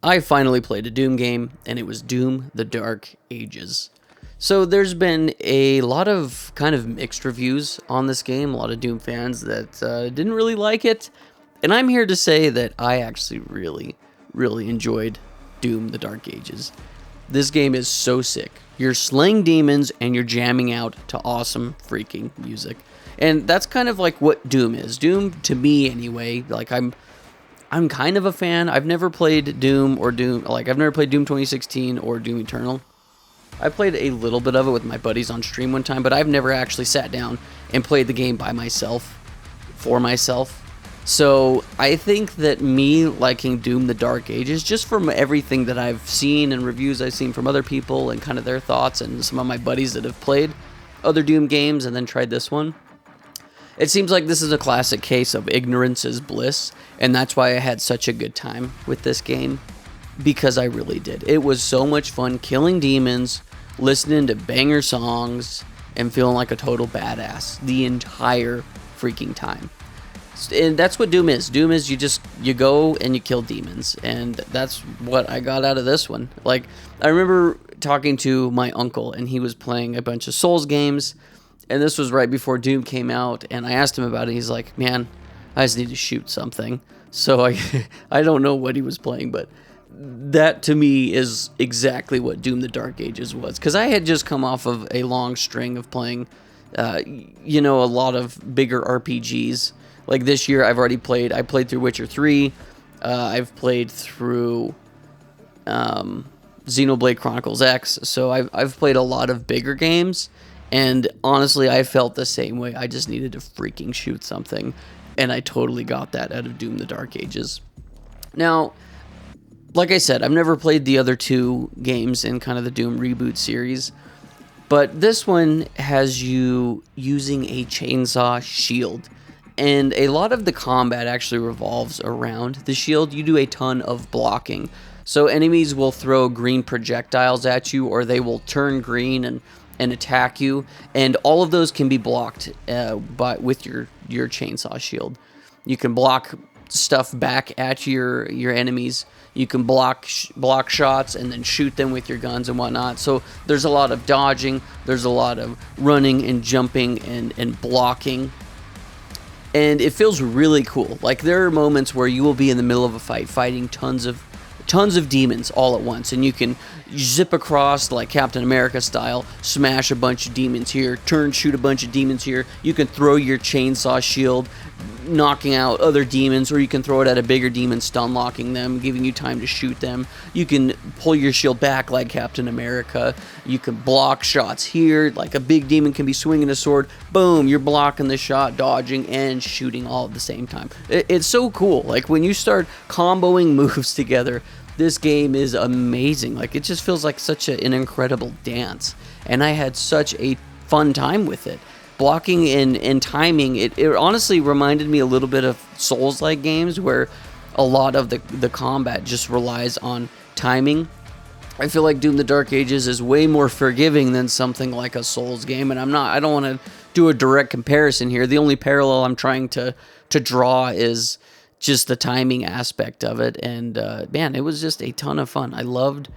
I finally played a Doom game, and it was Doom: The Dark Ages. So there's been a lot of kind of mixed reviews on this game, a lot of Doom fans that didn't really like it, and I'm here to say that I actually really enjoyed Doom: The Dark Ages. This game is so sick. You're slaying demons and you're jamming out to awesome freaking music. And that's kind of like what Doom is. Doom, to me anyway, like I'm kind of a fan. I've never played Doom or Doom, like I've never played Doom 2016 or Doom Eternal. I played a little bit of it with my buddies on stream one time, but I've never actually sat down and played the game by myself, for myself. So I think that me liking Doom: The Dark Ages, just from everything that I've seen and reviews I've seen from other people and kind of their thoughts and some of my buddies that have played other Doom games and then tried this one, it seems like this is a classic case of ignorance is bliss, and that's why I had such a good time with this game, because I really did. It was so much fun killing demons, listening to banger songs, and feeling like a total badass the entire freaking time. And that's what Doom is. Doom is you go and you kill demons, and that's what I got out of this one. Like, I remember talking to my uncle, and he was playing a bunch of Souls games, and this was right before Doom came out, and I asked him about it. He's like, man, I just need to shoot something. So I don't know what he was playing, but that to me is exactly what Doom: The Dark Ages was, because I had just come off of a long string of playing a lot of bigger RPGs. Like this year, I played through Witcher 3, I've played through Xenoblade Chronicles X, so I've played a lot of bigger games, and honestly, I felt the same way. I just needed to freaking shoot something, and I totally got that out of Doom: The Dark Ages. Now, like I said, I've never played the other two games in kind of the Doom reboot series, but this one has you using a chainsaw shield. And a lot of the combat actually revolves around the shield. You do a ton of blocking. So enemies will throw green projectiles at you, or they will turn green and attack you. And all of those can be blocked with your chainsaw shield. You can block stuff back at your enemies. You can block shots and then shoot them with your guns and whatnot. So there's a lot of dodging. There's a lot of running and jumping and blocking. And it feels really cool. Like, there are moments where you will be in the middle of a fight fighting tons of demons all at once, and you can zip across like Captain America style, smash a bunch of demons here, shoot a bunch of demons here. You can throw your chainsaw shield, knocking out other demons, or you can throw it at a bigger demon, stun locking them, giving you time to shoot them. You can pull your shield back like Captain America. You can block shots here, like a big demon can be swinging a sword. Boom, you're blocking the shot, dodging, and shooting all at the same time. It's so cool. Like, when you start comboing moves together, this game is amazing. Like, it just feels like such an incredible dance, and I had such a fun time with it. Blocking and timing, it honestly reminded me a little bit of Souls-like games where a lot of the combat just relies on timing. I feel like Doom: The Dark Ages is way more forgiving than something like a Souls game, and I don't want to do a direct comparison here. The only parallel I'm trying to draw is just the timing aspect of it, and man, it was just a ton of fun. I loved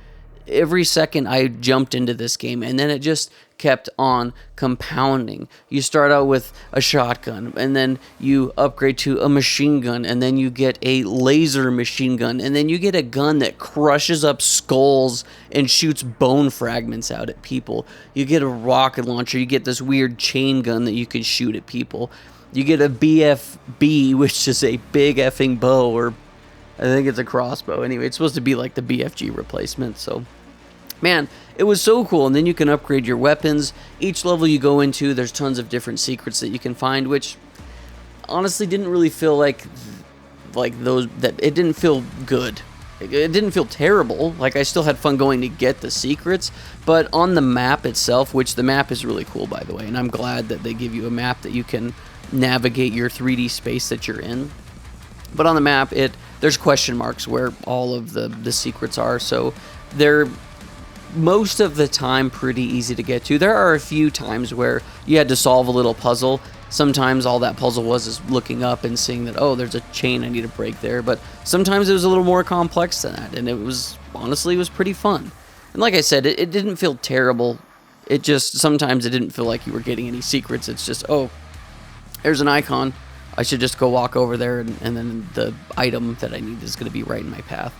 every second I jumped into this game, and then it just kept on compounding. You start out with a shotgun, and then you upgrade to a machine gun, and then you get a laser machine gun, and then you get a gun that crushes up skulls and shoots bone fragments out at people. You get a rocket launcher, you get this weird chain gun that you can shoot at people. You get a BFB, which is a big effing bow, or I think it's a crossbow. Anyway, it's supposed to be like the BFG replacement. So, man, it was so cool. And then you can upgrade your weapons. Each level you go into, there's tons of different secrets that you can find, which honestly didn't really feel like those, that it didn't feel good. It didn't feel terrible. Like, I still had fun going to get the secrets, but on the map itself, which the map is really cool, by the way, and I'm glad that they give you a map that you can navigate your 3D space that you're in. But on the map, there's question marks where all of the secrets are, so they're most of the time pretty easy to get to. There are a few times where you had to solve a little puzzle. Sometimes all that puzzle was is looking up and seeing that, oh, there's a chain I need to break there. But sometimes it was a little more complex than that, and it was, honestly, it was pretty fun. And like I said, it didn't feel terrible. It just, sometimes it didn't feel like you were getting any secrets. It's just, oh, there's an icon. I should just go walk over there, and then the item that I need is going to be right in my path.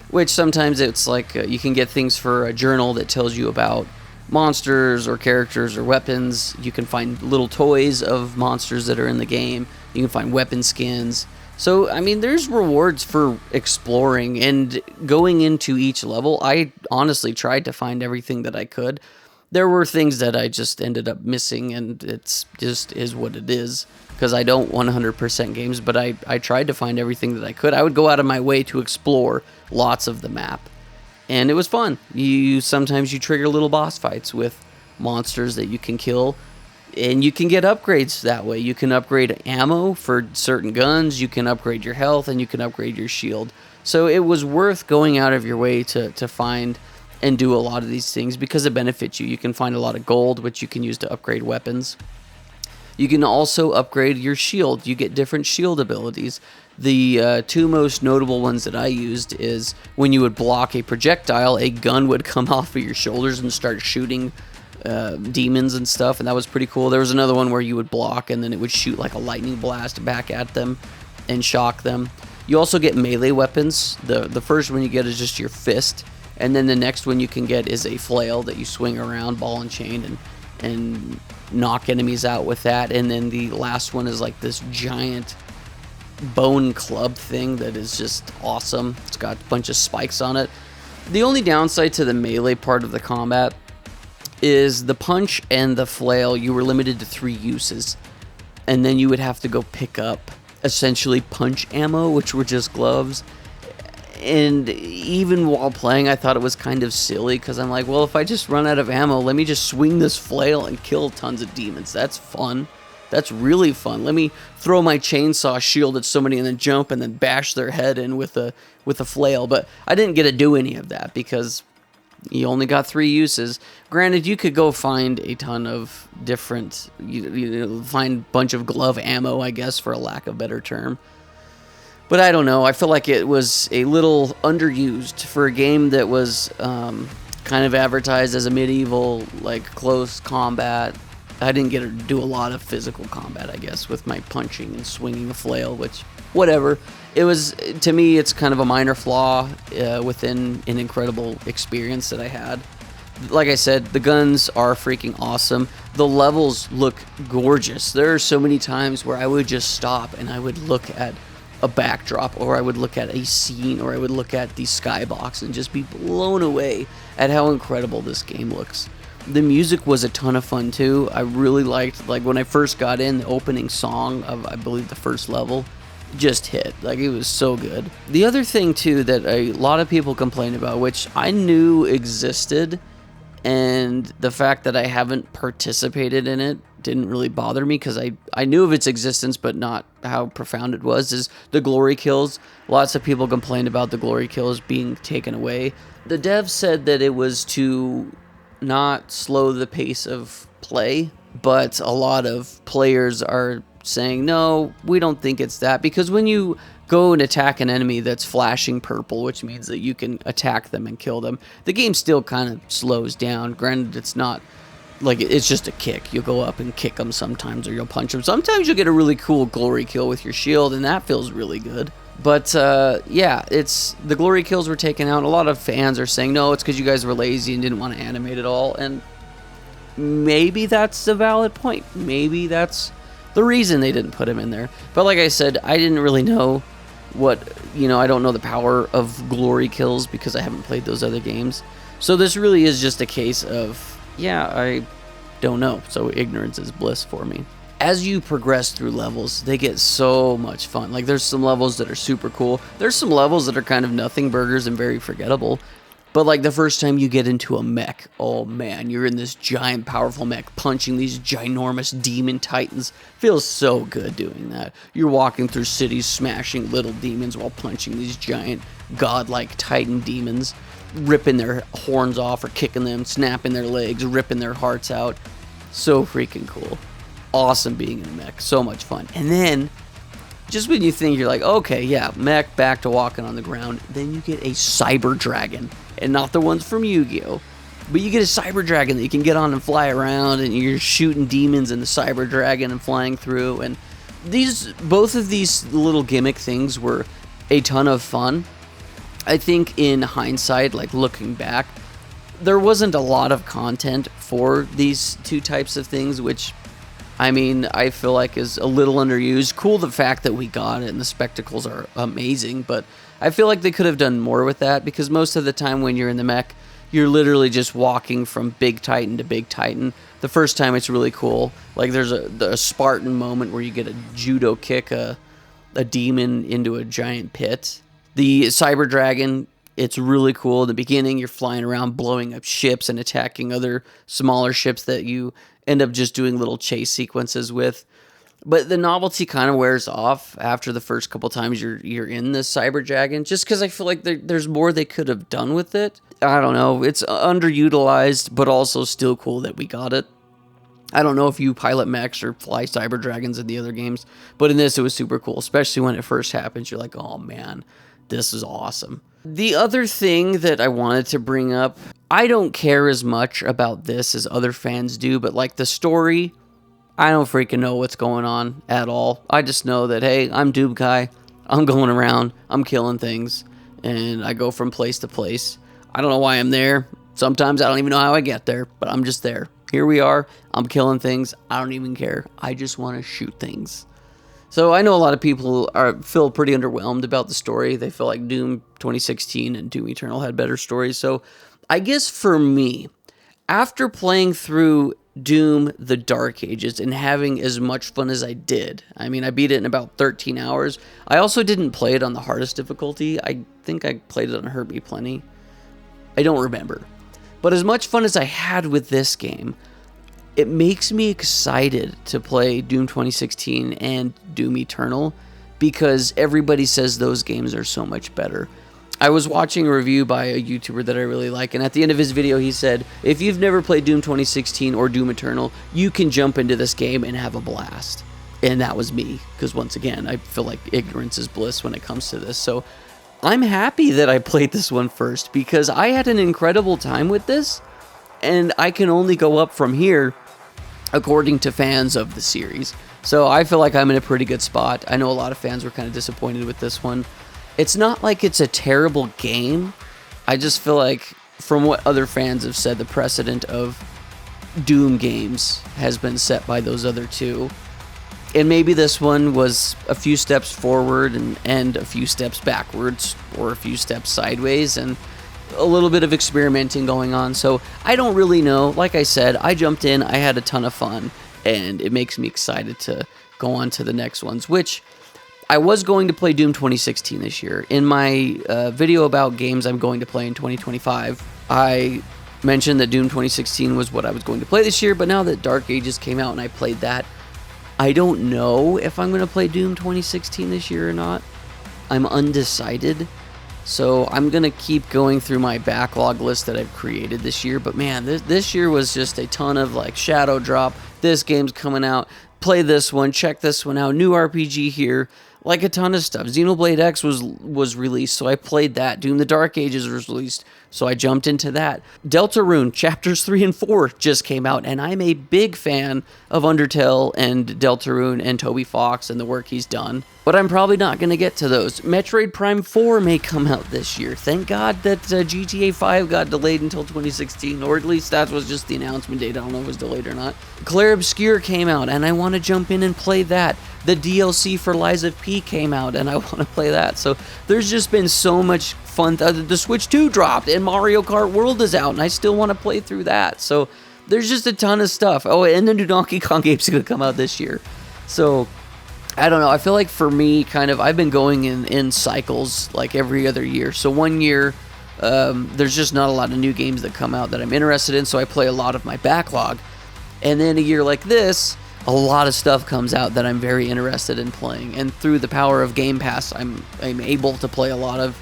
Which sometimes it's like you can get things for a journal that tells you about monsters or characters or weapons. You can find little toys of monsters that are in the game. You can find weapon skins. So, I mean, there's rewards for exploring, and going into each level, I honestly tried to find everything that I could. There were things that I just ended up missing, and it's just is what it is, because I don't 100% games, but I tried to find everything that I could. I would go out of my way to explore lots of the map, and it was fun. Sometimes you trigger little boss fights with monsters that you can kill, and you can get upgrades that way. You can upgrade ammo for certain guns, you can upgrade your health, and you can upgrade your shield. So it was worth going out of your way to find and do a lot of these things because it benefits you. You can find a lot of gold, which you can use to upgrade weapons. You can also upgrade your shield. You get different shield abilities. The two most notable ones that I used is when you would block a projectile, a gun would come off of your shoulders and start shooting demons and stuff, and that was pretty cool. There was another one where you would block and then it would shoot like a lightning blast back at them and shock them. You also get melee weapons. The first one you get is just your fist, and then the next one you can get is a flail that you swing around, ball and chain, and knock enemies out with that. And then the last one is like this giant bone club thing that is just awesome. It's got a bunch of spikes on it. The only downside to the melee part of the combat is the punch and the flail. You were limited to 3 uses, and then you would have to go pick up essentially punch ammo, which were just gloves. And even while playing, I thought it was kind of silly, because I'm like, well, if I just run out of ammo, let me just swing this flail and kill tons of demons. That's fun. That's really fun. Let me throw my chainsaw shield at somebody and then jump and then bash their head in with a flail. But I didn't get to do any of that because you only got 3 uses. Granted, you could go find a ton of different, find a bunch of glove ammo, I guess, for a lack of a better term. But I don't know. I feel like it was a little underused for a game that was kind of advertised as a medieval, like, close combat. I didn't get to do a lot of physical combat, I guess, with my punching and swinging a flail, which, whatever. It was, to me, it's kind of a minor flaw within an incredible experience that I had. Like I said, the guns are freaking awesome. The levels look gorgeous. There are so many times where I would just stop and I would look at a backdrop, or I would look at a scene, or I would look at the skybox and just be blown away at how incredible this game looks. The music was a ton of fun too. I really liked, like, when I first got in, the opening song of, I believe, the first level just hit. Like, it was so good. The other thing too that a lot of people complain about, which I knew existed, and the fact that I haven't participated in it didn't really bother me, because I knew of its existence but not how profound it was, is the glory kills. Lots of people complained about the glory kills being taken away. The devs said that it was to not slow the pace of play, but a lot of players are saying, no, we don't think it's that, because when you go and attack an enemy that's flashing purple, which means that you can attack them and kill them, the game still kind of slows down. Granted, it's not like, it's just a kick. You'll go up and kick them sometimes, or you'll punch them. Sometimes you'll get a really cool glory kill with your shield, and that feels really good. But yeah, it's, the glory kills were taken out. A lot of fans are saying, no, it's because you guys were lazy and didn't want to animate it all. And maybe that's a valid point. Maybe that's the reason they didn't put him in there. But like I said, I didn't really know what, I don't know the power of glory kills because I haven't played those other games. So this really is just a case of, yeah, I don't know. So ignorance is bliss for me. As you progress through levels, they get so much fun. Like, there's some levels that are super cool. There's some levels that are kind of nothing burgers and very forgettable. But like the first time you get into a mech, oh man, you're in this giant powerful mech punching these ginormous demon titans. Feels so good doing that. You're walking through cities smashing little demons while punching these giant godlike titan demons, ripping their horns off or kicking them, snapping their legs, ripping their hearts out. So freaking cool. awesome being in a mech. So much fun. And then, just when you think you're like, okay, yeah, mech, back to walking on the ground, then you get a cyber dragon. And not the ones from Yu-Gi-Oh! But you get a cyber dragon that you can get on and fly around, and you're shooting demons in the cyber dragon and flying through. And both of these little gimmick things were a ton of fun. I think in hindsight, like looking back, there wasn't a lot of content for these two types of things, which, I mean, I feel like is a little underused. Cool the fact that we got it, and the spectacles are amazing, but I feel like they could have done more with that, because most of the time when you're in the mech, you're literally just walking from Big Titan to Big Titan. The first time it's really cool. Like there's a Spartan moment where you get a judo kick a demon into a giant pit. The Cyber Dragon, it's really cool. In the beginning, you're flying around blowing up ships and attacking other smaller ships that you end up just doing little chase sequences with. But the novelty kind of wears off after the first couple times you're in this Cyber Dragon, just because I feel like there's more they could have done with it. I don't know. It's underutilized, but also still cool that we got it. I don't know if you pilot mechs or fly Cyber Dragons in the other games, but in this it was super cool, especially when it first happens. You're like, oh man, this is awesome. The other thing that I wanted to bring up, I don't care as much about this as other fans do, but like the story, I don't freaking know what's going on at all. I just know that, hey, I'm Doom Guy, I'm going around, I'm killing things, and I go from place to place. I don't know why I'm there. Sometimes I don't even know how I get there, but I'm just there. Here we are, I'm killing things, I don't even care. I just want to shoot things. So I know a lot of people feel pretty underwhelmed about the story. They feel like Doom 2016 and Doom Eternal had better stories. So I guess for me, after playing through Doom the Dark Ages and having as much fun as I did, I mean, I beat it in about 13 hours. I also didn't play it on the hardest difficulty. I think I played it on Hurt Me Plenty. I don't remember. But as much fun as I had with this game, it makes me excited to play Doom 2016 and Doom Eternal, because everybody says those games are so much better. I was watching a review by a YouTuber that I really like, and at the end of his video he said, if you've never played Doom 2016 or Doom Eternal, you can jump into this game and have a blast. And that was me, because once again, I feel like ignorance is bliss when it comes to this. So I'm happy that I played this one first, because I had an incredible time with this, and I can only go up from here according to fans of the series. So I feel like I'm in a pretty good spot. I know a lot of fans were kind of disappointed with this one. It's not like it's a terrible game. I just feel like, from what other fans have said, the precedent of Doom games has been set by those other two. And maybe this one was a few steps forward and a few steps backwards, or a few steps sideways, and a little bit of experimenting going on. So I don't really know. Like I said, I jumped in, I had a ton of fun, and it makes me excited to go on to the next ones, which I was going to play Doom 2016 this year. In my video about games I'm going to play in 2025, I mentioned that Doom 2016 was what I was going to play this year, but now that Dark Ages came out and I played that, I don't know if I'm going to play Doom 2016 this year or not. I'm undecided. So I'm going to keep going through my backlog list that I've created this year. But man, this year was just a ton of like Shadow Drop. This game's coming out. Play this one. Check this one out. New RPG here. Like a ton of stuff. Xenoblade X was released, so I played that. Doom the Dark Ages was released, so I jumped into that. Deltarune Chapters 3 and 4 just came out, and I'm a big fan of Undertale and Deltarune and Toby Fox and the work he's done. But I'm probably not going to get to those. Metroid Prime 4 may come out this year. Thank God that GTA 5 got delayed until 2016, or at least that was just the announcement date. I don't know if it was delayed or not. Clair Obscur came out, and I want to jump in and play that. The DLC for Lies of P came out, and I want to play that. So there's just been so much fun. The Switch 2 dropped, and Mario Kart World is out, and I still want to play through that. So there's just a ton of stuff. Oh, and the new Donkey Kong game's going to come out this year. So I don't know. I feel like for me, kind of, I've been going in cycles like every other year. So one year, there's just not a lot of new games that come out that I'm interested in, so I play a lot of my backlog. And then a year like this, a lot of stuff comes out that I'm very interested in playing. And through the power of Game Pass, I'm able to play a lot of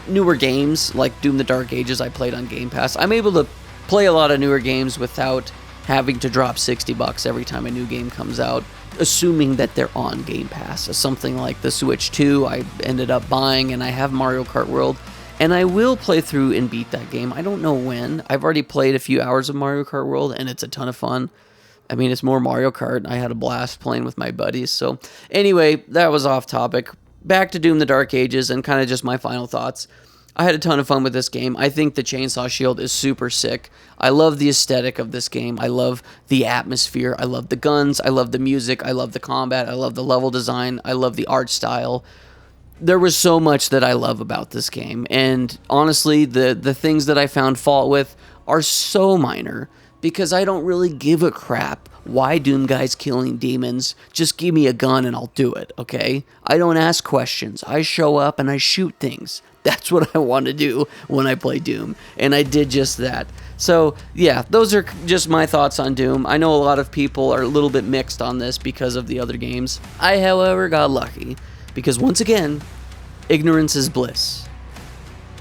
newer games, like Doom the Dark Ages I played on Game Pass. I'm able to play a lot of newer games without having to drop $60 every time a new game comes out, assuming that they're on Game Pass. Something like the Switch 2 I ended up buying, and I have Mario Kart World, and I will play through and beat that game. I don't know when. I've already played a few hours of Mario Kart World, and it's a ton of fun. I mean, it's more Mario Kart. I had a blast playing with my buddies. So anyway, that was off topic. Back to Doom the Dark Ages and kind of just my final thoughts. I had a ton of fun with this game. I think the Chainsaw Shield is super sick. I love the aesthetic of this game. I love the atmosphere. I love the guns. I love the music. I love the combat. I love the level design. I love the art style. There was so much that I love about this game. And honestly, the things that I found fault with are so minor because I don't really give a crap why Doom Guy's killing demons. Just give me a gun and I'll do it, okay? I don't ask questions. I show up and I shoot things. That's what I want to do when I play Doom, and I did just that. So, yeah, those are just my thoughts on Doom. I know a lot of people are a little bit mixed on this because of the other games. I, however, got lucky, because once again, ignorance is bliss.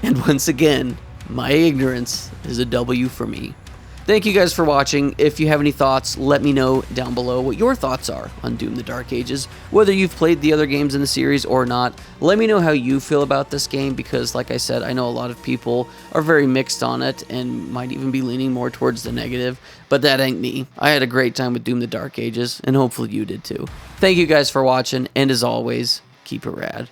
And once again, my ignorance is a W for me. Thank you guys for watching. If you have any thoughts, let me know down below what your thoughts are on Doom the Dark Ages. Whether you've played the other games in the series or not, let me know how you feel about this game because, like I said, I know a lot of people are very mixed on it and might even be leaning more towards the negative, but that ain't me. I had a great time with Doom the Dark Ages, and hopefully you did too. Thank you guys for watching, and as always, keep it rad.